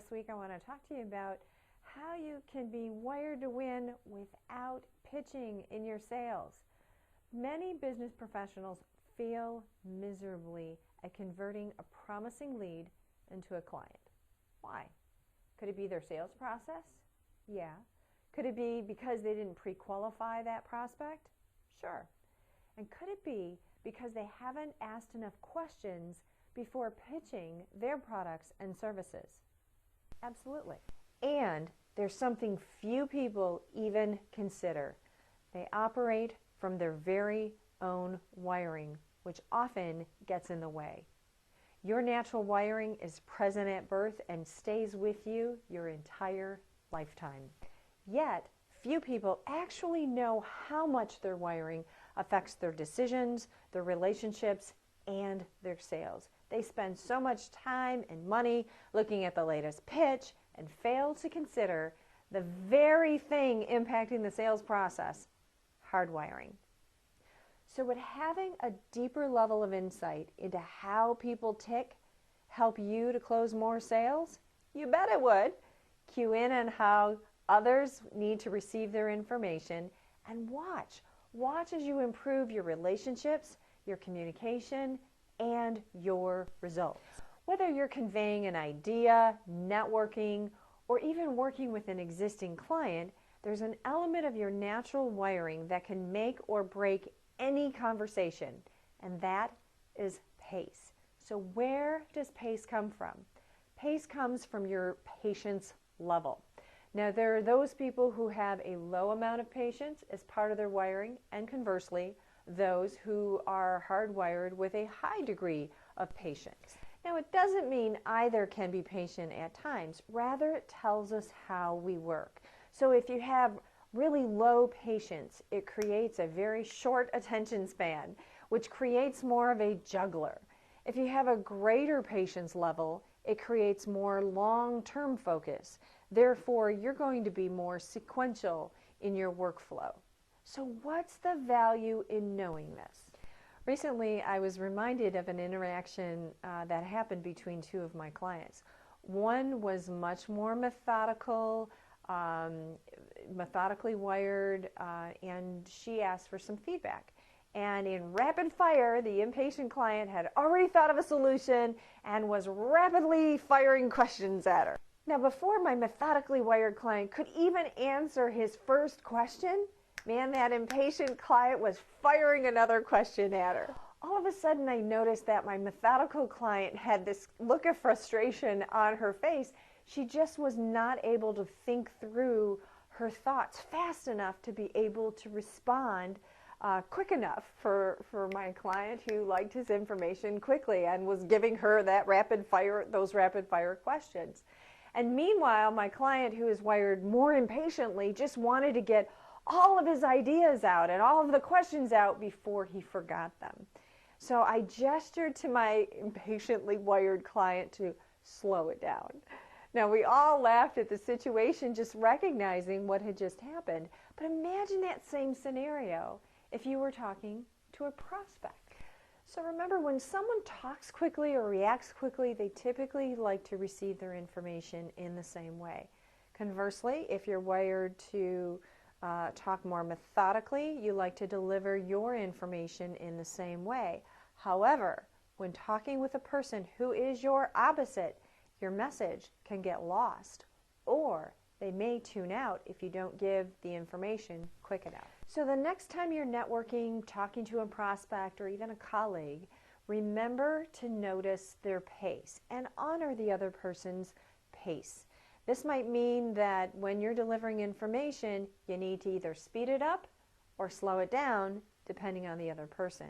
this week I want to talk to you about how you can be wired to win without pitching in your sales. Many business professionals fail miserably at converting a promising lead into a client. Why? Could it be their sales process? Yeah. Could it be because they didn't pre-qualify that prospect? Sure. And could it be because they haven't asked enough questions before pitching their products and services? Absolutely. And there's something few people even consider. They operate from their very own wiring, which often gets in the way. Your natural wiring is present at birth and stays with you your entire lifetime. Yet, few people actually know how much their wiring affects their decisions, their relationships, and their sales. They spend so much time and money looking at the latest pitch and fail to consider the very thing impacting the sales process, hardwiring. So would having a deeper level of insight into how people tick help you to close more sales? You bet it would. Cue in on how others need to receive their information and watch. Watch as you improve your relationships, your communication, and your results. Whether you're conveying an idea, networking, or even working with an existing client, there's an element of your natural wiring that can make or break any conversation, and that is pace. So where does pace come from? Pace comes from your patience level. Now, there are those people who have a low amount of patience as part of their wiring, and conversely, those who are hardwired with a high degree of patience. Now, it doesn't mean either can be patient at times. Rather, it tells us how we work. So if you have really low patience, it creates a very short attention span, which creates more of a juggler. If you have a greater patience level, it creates more long-term focus. Therefore, you're going to be more sequential in your workflow. So what's the value in knowing this? Recently, I was reminded of an interaction that happened between two of my clients. One was much more methodical, methodically wired, and she asked for some feedback. And in rapid fire, the impatient client had already thought of a solution and was rapidly firing questions at her. Now, before my methodically wired client could even answer his first question, man, that impatient client was firing another question at her. All of a sudden, I noticed that my methodical client had this look of frustration on her face. She just was not able to think through her thoughts fast enough to be able to respond quick enough for my client who liked his information quickly and was giving her that those rapid fire questions. And meanwhile, my client, who is wired more impatiently, just wanted to get all of his ideas out and all of the questions out before he forgot them. So I gestured to my impatiently wired client to slow it down. Now, we all laughed at the situation, just recognizing what had just happened. But imagine that same scenario if you were talking to a prospect. So remember, when someone talks quickly or reacts quickly, they typically like to receive their information in the same way. Conversely, if you're wired to talk more methodically, you like to deliver your information in the same way. However, when talking with a person who is your opposite, your message can get lost, or they may tune out if you don't give the information quick enough. So the next time you're networking, talking to a prospect, or even a colleague, remember to notice their pace and honor the other person's pace. This might mean that when you're delivering information, you need to either speed it up or slow it down, depending on the other person.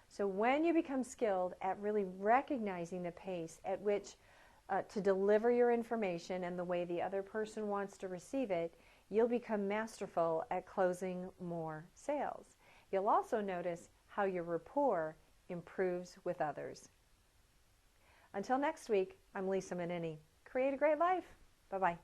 So when you become skilled at really recognizing the pace at which to deliver your information and the way the other person wants to receive it, you'll become masterful at closing more sales. You'll also notice how your rapport improves with others. Until next week, I'm Lisa Manini. Create a great life. Bye-bye.